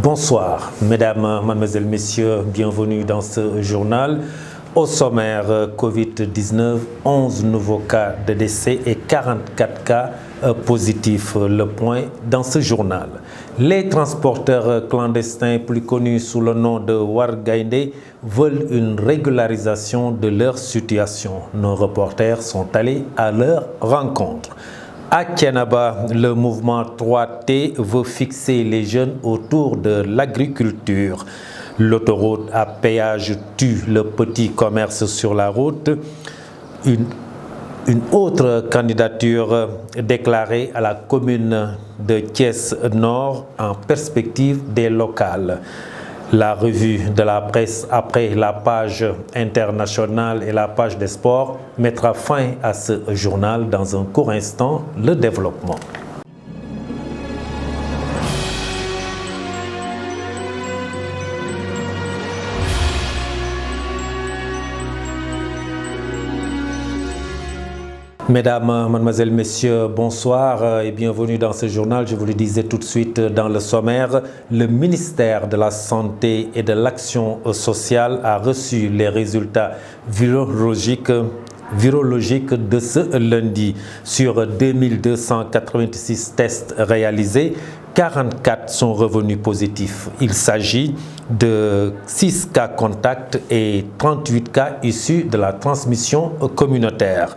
Bonsoir, mesdames, mademoiselles, messieurs, bienvenue dans ce journal. Au sommaire, Covid-19, 11 nouveaux cas de décès et 44 cas positifs. Le point dans ce journal. Les transporteurs clandestins, plus connus sous le nom de Wargaindé, veulent une régularisation de leur situation. Nos reporters sont allés à leur rencontre. À Thiénaba, le mouvement 3T veut fixer les jeunes autour de l'agriculture. L'autoroute à péage tue le petit commerce sur la route. Une autre candidature déclarée à la commune de Thiès-Nord en perspective des locales. La revue de la presse après la page internationale et la page des sports mettra fin à ce journal dans un court instant, le développement. Mesdames, mademoiselles, messieurs, bonsoir et bienvenue dans ce journal. Je vous le disais tout de suite dans le sommaire, le ministère de la Santé et de l'Action sociale a reçu les résultats virologiques de ce lundi. Sur 2286 tests réalisés, 44 sont revenus positifs. Il s'agit de 6 cas contacts et 38 cas issus de la transmission communautaire.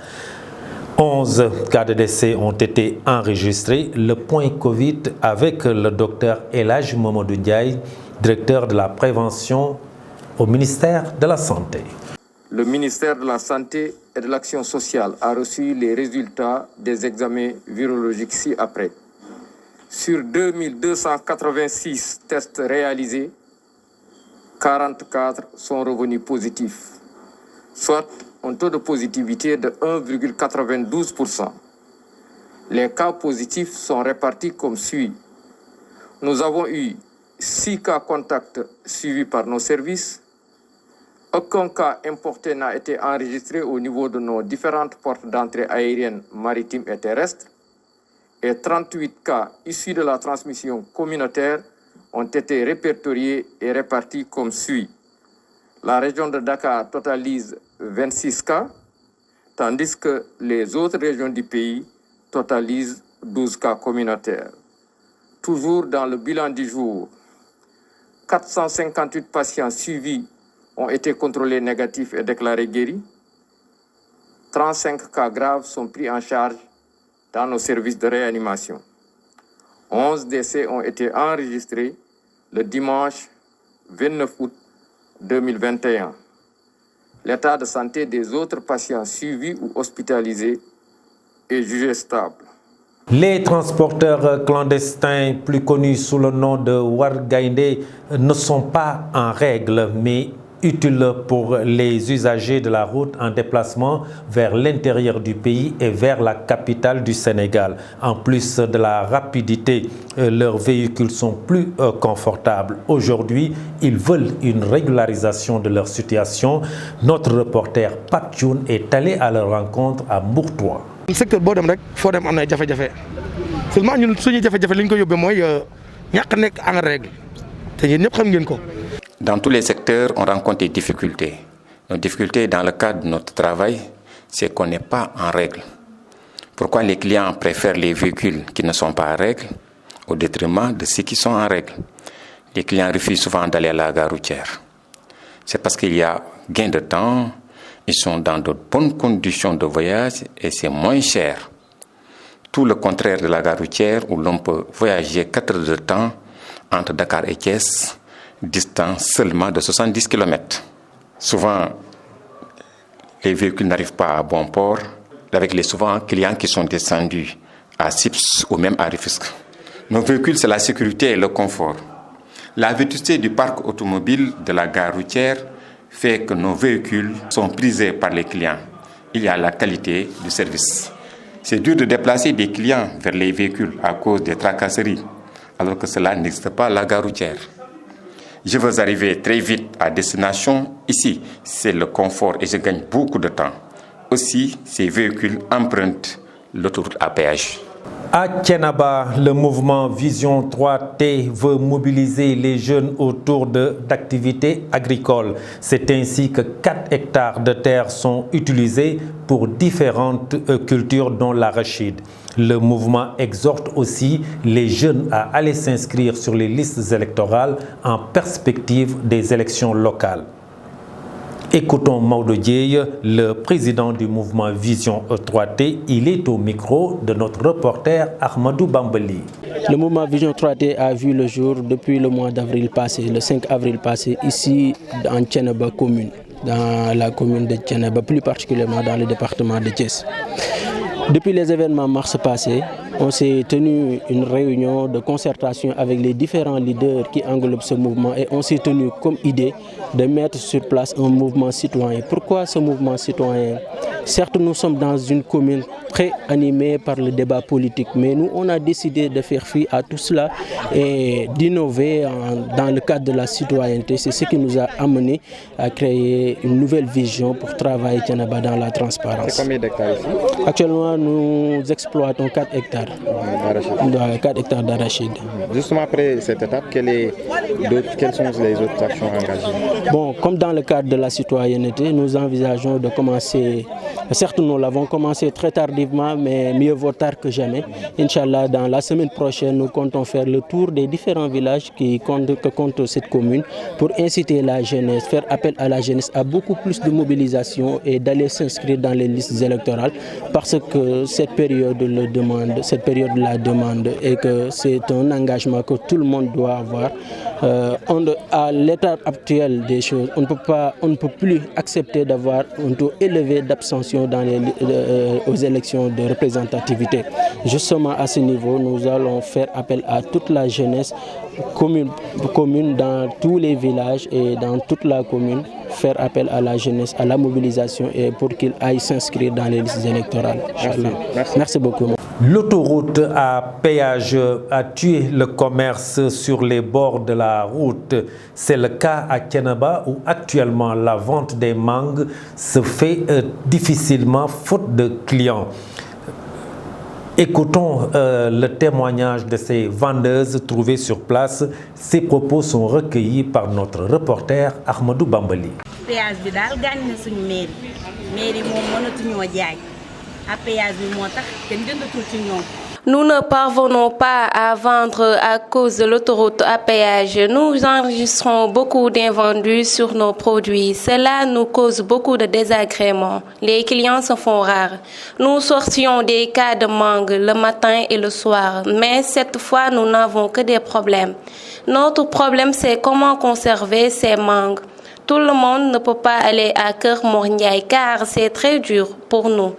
11 cas de décès ont été enregistrés. Le point Covid avec le docteur El Hadji Mamadou Ndiaye, directeur de la prévention au ministère de la Santé. Le ministère de la Santé et de l'Action sociale a reçu les résultats des examens virologiques ci-après. Sur 2286 tests réalisés, 44 sont revenus positifs, soit un taux de positivité de 1,92%. Les cas positifs sont répartis comme suit. Nous avons eu 6 cas contacts suivis par nos services. Aucun cas importé n'a été enregistré au niveau de nos différentes portes d'entrée aériennes, maritimes et terrestres. Et 38 cas issus de la transmission communautaire ont été répertoriés et répartis comme suit. La région de Dakar totalise 26 cas, tandis que les autres régions du pays totalisent 12 cas communautaires. Toujours dans le bilan du jour, 458 patients suivis ont été contrôlés négatifs et déclarés guéris. 35 cas graves sont pris en charge dans nos services de réanimation. 11 décès ont été enregistrés le dimanche 29 août 2021. L'état de santé des autres patients suivis ou hospitalisés est jugé stable. Les transporteurs clandestins, plus connus sous le nom de Wargaindé, ne sont pas en règle, mais utiles pour les usagers de la route en déplacement vers l'intérieur du pays et vers la capitale du Sénégal. En plus de la rapidité, leurs véhicules sont plus confortables. Aujourd'hui, ils veulent une régularisation de leur situation. Notre reporter Pape Thioune est allé à leur rencontre à Mbourtois. Le secteur boo dem rek foo dem am na jafe-jafe seulement ñun suñu jafe-jafe li ñu ko yóbbee mooy ñàkk nekk en règle te yéen ñëpp xam ngeen ko. Dans tous les secteurs, on rencontre des difficultés. Nos difficultés dans le cadre de notre travail, c'est qu'on n'est pas en règle. Pourquoi les clients préfèrent les véhicules qui ne sont pas en règle au détriment de ceux qui sont en règle? Les clients refusent souvent d'aller à la gare routière. C'est parce qu'il y a gain de temps, ils sont dans de bonnes conditions de voyage et c'est moins cher. Tout le contraire de la gare routière où l'on peut voyager 4 heures de temps entre Dakar et Thiès, distance seulement de 70 km. Souvent, les véhicules n'arrivent pas à bon port, avec les souvent clients qui sont descendus à Sips ou même à Rufisque. Nos véhicules, c'est la sécurité et le confort. La vétusté du parc automobile de la gare routière fait que nos véhicules sont prisés par les clients. Il y a la qualité du service. C'est dur de déplacer des clients vers les véhicules à cause des tracasseries, alors que cela n'existe pas à la gare routière. Je veux arriver très vite à destination. Ici, c'est le confort et je gagne beaucoup de temps. Aussi, ces véhicules empruntent l'autoroute à péage. À Thiénaba, le mouvement Vision 3T veut mobiliser les jeunes autour d'activités agricoles. C'est ainsi que 4 hectares de terre sont utilisés pour différentes cultures dont l'arachide. Le mouvement exhorte aussi les jeunes à aller s'inscrire sur les listes électorales en perspective des élections locales. Écoutons Maodo Dieye, le président du mouvement Vision 3T. Il est au micro de notre reporter Ahmadou Bambali. Le mouvement Vision 3T a vu le jour depuis le mois d'avril passé, le 5 avril passé, ici en Thiénaba commune, dans la commune de Thiénaba, plus particulièrement dans le département de Thiès. Depuis les événements mars passés, on s'est tenu une réunion de concertation avec les différents leaders qui englobent ce mouvement et on s'est tenu comme idée de mettre sur place un mouvement citoyen. Pourquoi ce mouvement citoyen? Certes, nous sommes dans une commune très animée par le débat politique, mais nous, on a décidé de faire fi à tout cela et d'innover dans le cadre de la citoyenneté. C'est ce qui nous a amené à créer une nouvelle vision pour travailler Thiénaba dans la transparence. C'est combien d'hectares ici? Actuellement, nous exploitons 4 hectares. 4 hectares d'arachide. Justement après cette étape, quelles sont les autres actions engagées? Bon, comme dans le cadre de la citoyenneté, nous envisageons de commencer, certes nous l'avons commencé très tardivement, mais mieux vaut tard que jamais. Inch'Allah, dans la semaine prochaine, nous comptons faire le tour des différents villages que compte cette commune pour inciter la jeunesse, faire appel à la jeunesse à beaucoup plus de mobilisation et d'aller s'inscrire dans les listes électorales parce que cette période la demande et que c'est un engagement que tout le monde doit avoir. À l'état actuel des choses, on ne peut plus accepter d'avoir un taux élevé d'abstention aux élections de représentativité. Justement à ce niveau, nous allons faire appel à toute la jeunesse commune dans tous les villages et dans toute la commune, faire appel à la jeunesse, à la mobilisation et pour qu'ils aillent s'inscrire dans les listes électorales. Merci beaucoup. L'autoroute à péage a tué le commerce sur les bords de la route. C'est le cas à Thiénaba où actuellement la vente des mangues se fait difficilement faute de clients. Écoutons le témoignage de ces vendeuses trouvées sur place. Ces propos sont recueillis par notre reporter Ahmadou Bambali. Péage bi dal gañ na suñu mairie moom mënatuñoo jaay à péage bi moo tax kenn jëndatul ci ñoom. Nous ne parvenons pas à vendre à cause de l'autoroute à péage. Nous enregistrons beaucoup d'invendus sur nos produits. Cela nous cause beaucoup de désagréments. Les clients se font rares. Nous sortions des cas de mangue le matin et le soir, mais cette fois, nous n'avons que des problèmes. Notre problème, c'est comment conserver ces mangues. Tout le monde ne peut pas aller à Keur Mor Ndiaye car c'est très dur pour nous.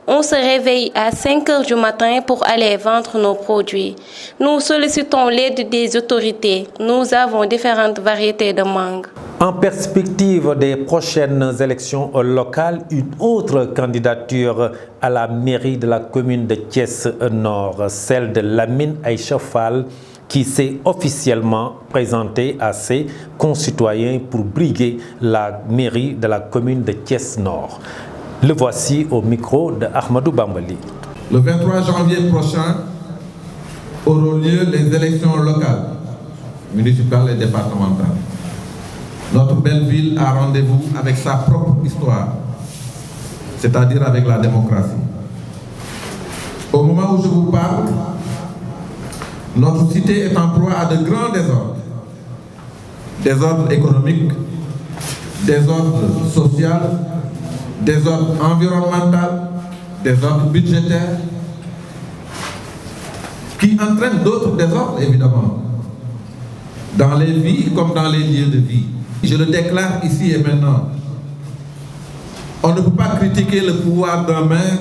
On se réveille à 5 heures du matin pour aller vendre nos produits. Nous sollicitons l'aide des autorités. Nous avons différentes variétés de mangue. En perspective des prochaines élections locales, une autre candidature à la mairie de la commune de Thiès Nord, celle de Lamine Aïcha Fall, qui s'est officiellement présenté à ses concitoyens pour briguer la mairie de la commune de Thiès Nord. Le voici au micro de Ahmadou Bambali. Le 23 janvier prochain auront lieu les élections locales, municipales et départementales. Notre belle ville a rendez-vous avec sa propre histoire, c'est-à-dire avec la démocratie. Au moment où je vous parle, notre cité est en proie à de grands désordres. Désordre économique, désordre social, désordre environnemental, désordre budgétaire, qui entraînent d'autres désordres évidemment, dans les vies comme dans les lieux de vie. Je le déclare ici et maintenant. On ne peut pas critiquer le pouvoir d'un maire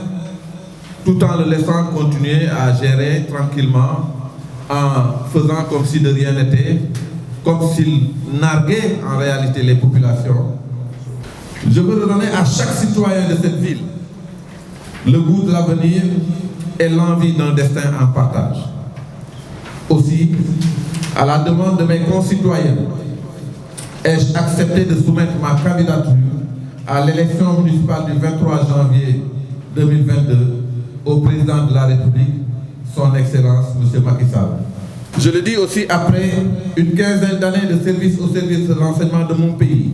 tout en le laissant continuer à gérer tranquillement, en faisant comme si de rien n'était, comme s'il narguait en réalité les populations. Je veux redonner à chaque citoyen de cette ville le goût de l'avenir et l'envie d'un destin en partage. Aussi, à la demande de mes concitoyens, ai-je accepté de soumettre ma candidature à l'élection municipale du 23 janvier 2022 au président de la République son Excellence M. Macky Sall. Je le dis aussi après une quinzaine d'années de service au service de renseignement de mon pays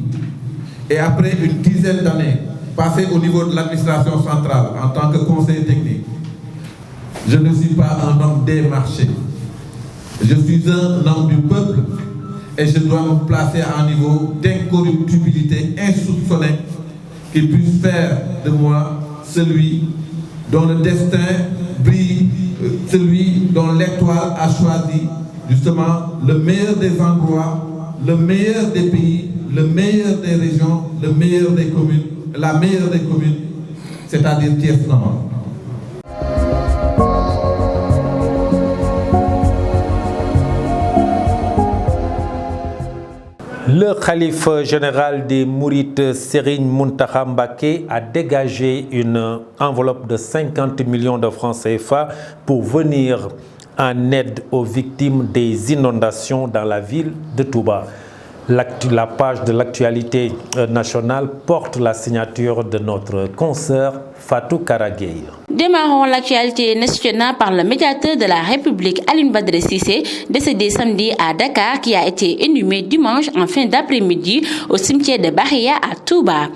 et après une dizaine d'années passées au niveau de l'administration centrale en tant que conseiller technique. Je ne suis pas un homme des marchés. Je suis un homme du peuple et je dois me placer à un niveau d'incorruptibilité insoupçonné qui puisse faire de moi celui dont le destin brille, celui dont l'étoile a choisi justement le meilleur des endroits, le meilleur des pays, le meilleur des régions, le meilleur des communes, la meilleure des communes, c'est-à-dire Thiès-Nord. Le khalife général des Mourides, Serigne Mountakha Mbacké, a dégagé une enveloppe de 50 millions de francs CFA pour venir en aide aux victimes des inondations dans la ville de Touba. La page de l'actualité nationale porte la signature de notre consoeur Fatou Karagueye. Démarrons l'actualité nationale par le médiateur de la République, Alioune Badara Cissé, décédé samedi à Dakar, qui a été inhumé dimanche en fin d'après-midi au cimetière de Bahia à Touba.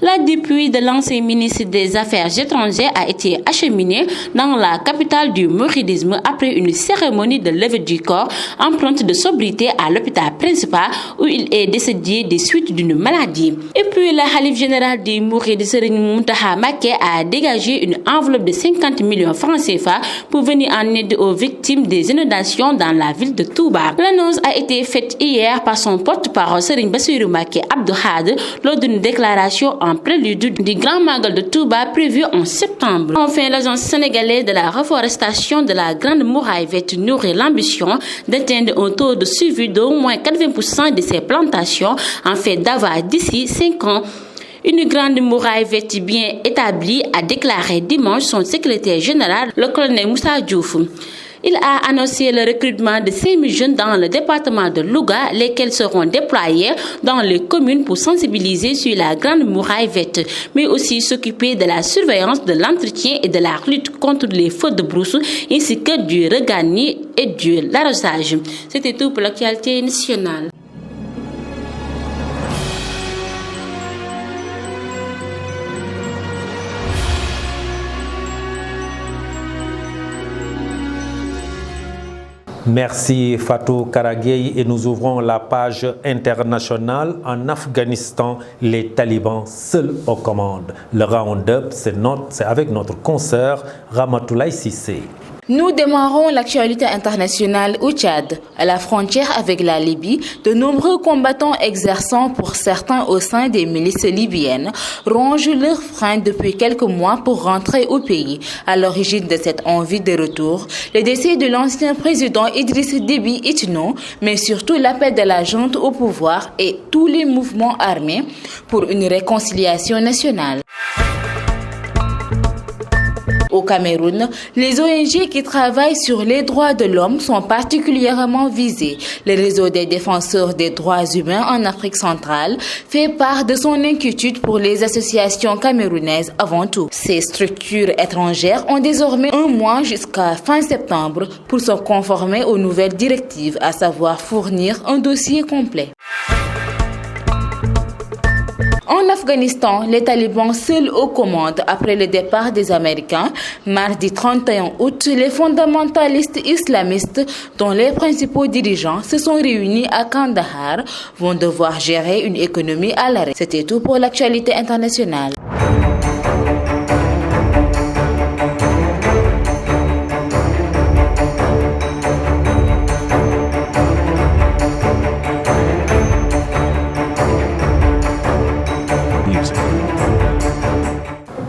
La dépouille de l'ancien ministre des Affaires étrangères a été acheminée dans la capitale du mouridisme après une cérémonie de levée du corps empreinte de sobriété à l'hôpital principal où il est décédé des suites d'une maladie. Et puis le khalife général des Mourides, Serigne Mountakha Mbacké, a dégagé une enveloppe de 50 millions francs CFA pour venir en aide aux victimes des inondations dans la ville de Touba. L'annonce a été faite hier par son porte-parole Serigne Bassirou Mbacké Abdou Khadre lors d'une déclaration en prélude du Grand Magal de Touba prévu en septembre. Enfin, l'agence sénégalaise de la reforestation de la Grande Muraille Verte nourrit l'ambition d'atteindre un taux de suivi d'au moins 80% de ses plantations en fait d'avoir d'ici 5 ans une grande muraille verte bien établie, a déclaré dimanche son secrétaire général, le colonel Moussa Diouf. Il a annoncé le recrutement de 5 000 jeunes dans le département de Louga, lesquels seront déployés dans les communes pour sensibiliser sur la grande muraille verte, mais aussi s'occuper de la surveillance, de l'entretien et de la lutte contre les feux de brousse, ainsi que du regagné et de l'arrosage. C'était tout pour l'actualité nationale. Merci Fatou Karagueye et nous ouvrons la page internationale. En Afghanistan, les talibans seuls aux commandes. Le round-up, c'est avec notre consoeur Ramatoulaye Cissé. Nous démarrons l'actualité internationale au Tchad. À la frontière avec la Libye, de nombreux combattants exerçant pour certains au sein des milices libyennes rongent leurs freins depuis quelques mois pour rentrer au pays. À l'origine de cette envie de retour, le décès de l'ancien président Idriss Déby Itno, mais surtout l'appel de la junte au pouvoir et tous les mouvements armés pour une réconciliation nationale. Au Cameroun, les ONG qui travaillent sur les droits de l'homme sont particulièrement visées. Le réseau des défenseurs des droits humains en Afrique centrale fait part de son inquiétude pour les associations camerounaises avant tout. Ces structures étrangères ont désormais 1 mois jusqu'à fin septembre pour se conformer aux nouvelles directives, à savoir fournir un dossier complet. En Afghanistan, les talibans seuls aux commandes après le départ des Américains. Mardi 31 août, les fondamentalistes islamistes, dont les principaux dirigeants se sont réunis à Kandahar, vont devoir gérer une économie à l'arrêt. C'était tout pour l'actualité internationale.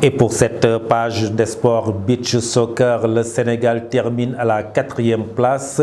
Et pour cette page des sports beach soccer, le Sénégal termine à la 4e place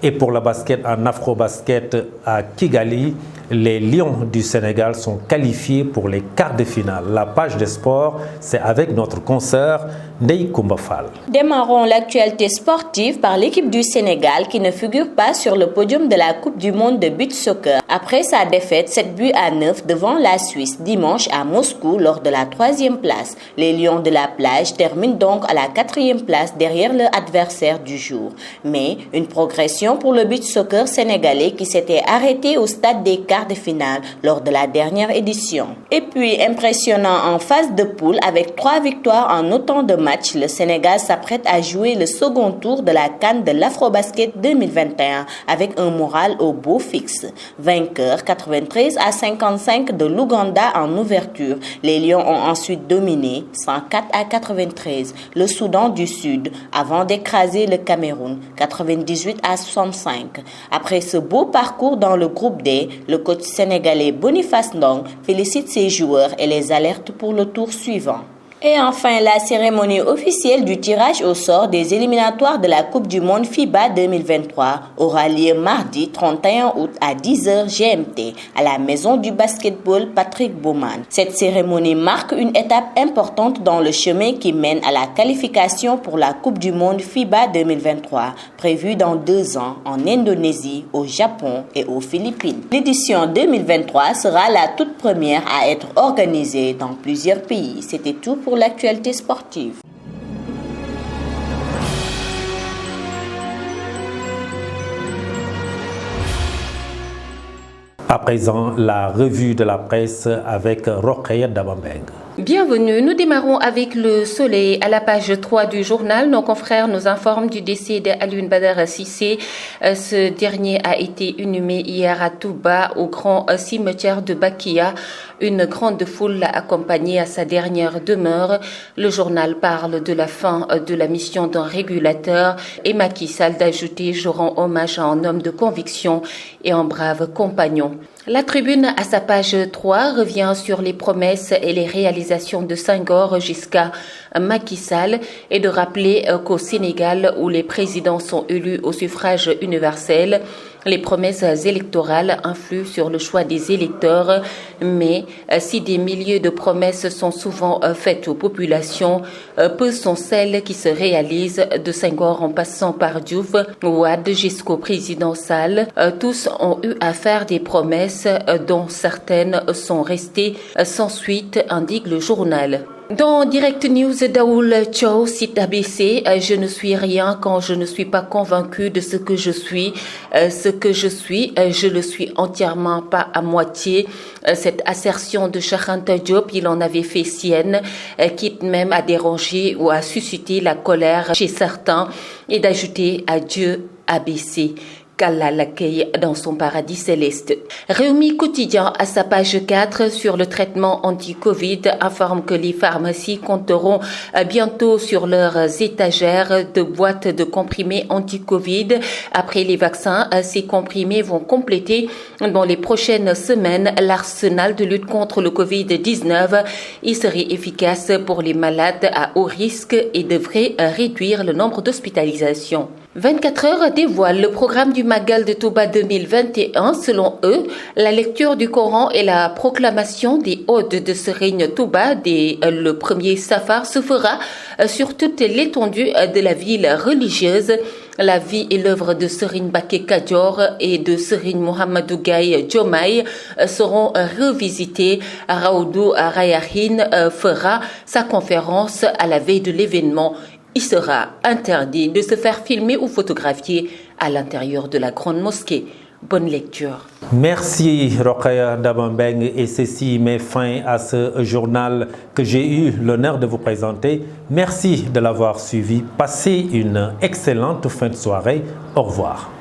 Et pour le basket en Afrobasket à Kigali, les Lions du Sénégal sont qualifiés pour les quarts de finale. La page des sports, c'est avec notre consoeur Ndeye Koumba Fall. Démarrons l'actualité sportive par l'équipe du Sénégal qui ne figure pas sur le podium de la Coupe du monde de beach soccer. Après sa défaite 7-9 devant la Suisse dimanche à Moscou lors de la 3e place, les Lions de la plage terminent donc à la 4e place derrière leur adversaire du jour. Mais une progression pour le beach soccer sénégalais qui s'était arrêté au stade des quarts de finale lors de la dernière édition. Et puis impressionnant en phase de poule avec 3 victoires en autant de matchs, le Sénégal s'apprête à jouer le second tour de la CAN de l'Afrobasket 2021 avec un moral au beau fixe. Vainqueur 93-55 de l'Ouganda en ouverture, les Lions ont ensuite dominé 104-93 le Soudan du Sud avant d'écraser le Cameroun 98-65. Après ce beau parcours dans le groupe D, le coach sénégalais Boniface Ndong félicite ses joueurs et les alerte pour le tour suivant. Et enfin, la cérémonie officielle du tirage au sort des éliminatoires de la Coupe du monde FIBA 2023 aura lieu mardi 31 août à 10h GMT à la maison du basketball Patrick Baumann. Cette cérémonie marque une étape importante dans le chemin qui mène à la qualification pour la Coupe du monde FIBA 2023 prévue dans 2 ans en Indonésie, au Japon et aux Philippines. L'édition 2023 sera la toute première à être organisée dans plusieurs pays. C'était tout pour l'actualité sportive. À présent, la revue de la presse avec Rokhaya Dabambeng. Bienvenue, nous démarrons avec le soleil. À la page 3 du journal, nos confrères nous informent du décès d'Alioune Badara Cissé. Ce dernier a été inhumé hier à Touba, au grand cimetière de Bakia. Une grande foule l'a accompagné à sa dernière demeure. Le journal parle de la fin de la mission d'un régulateur et Macky Sall d'ajouter « Je rends hommage à un homme de conviction et un brave compagnon ». La Tribune, à sa page 3, revient sur les promesses et les réalisations de Senghor jusqu'à Macky Sall et de rappeler qu'au Sénégal, où les présidents sont élus au suffrage universel, les promesses électorales influent sur le choix des électeurs, mais si des milliers de promesses sont souvent faites aux populations, peu sont celles qui se réalisent, de Senghor en passant par Diouf, Wade jusqu'au président Sall. Tous ont eu à faire des promesses dont certaines sont restées sans suite, indique le journal. Dans Direct News, Daoul Chow cite ABC, je ne suis rien quand je ne suis pas convaincu de ce que je suis. Ce que je suis, je le suis entièrement, pas à moitié. Cette assertion de Cheikh Anta Diop, il en avait fait sienne, quitte même à déranger ou à susciter la colère chez certains, et d'ajouter adieu ABC. qu'Allah l'accueille dans son paradis céleste. Réumi Quotidien, à sa page 4, sur le traitement anti-Covid, informe que les pharmacies compteront bientôt sur leurs étagères de boîtes de comprimés anti-Covid. Après les vaccins, ces comprimés vont compléter dans les prochaines semaines l'arsenal de lutte contre le Covid-19. Il serait efficace pour les malades à haut risque et devrait réduire le nombre d'hospitalisations. 24 heures dévoile le programme du Magal de Touba 2021. Selon eux, la lecture du Coran et la proclamation des odes de Serigne Touba dès le premier safar se fera sur toute l'étendue de la ville religieuse. La vie et l'œuvre de Serigne Mbacké Kadior et de Serigne Mouhamadou Gaye Diomaye seront revisitées. Raoudou Rayahin fera sa conférence à la veille de l'événement. Il sera interdit de se faire filmer ou photographier à l'intérieur de la grande mosquée. Bonne lecture. Merci Rokhaya Dabambeng, et ceci met fin à ce journal que j'ai eu l'honneur de vous présenter. Merci de l'avoir suivi. Passez une excellente fin de soirée. Au revoir.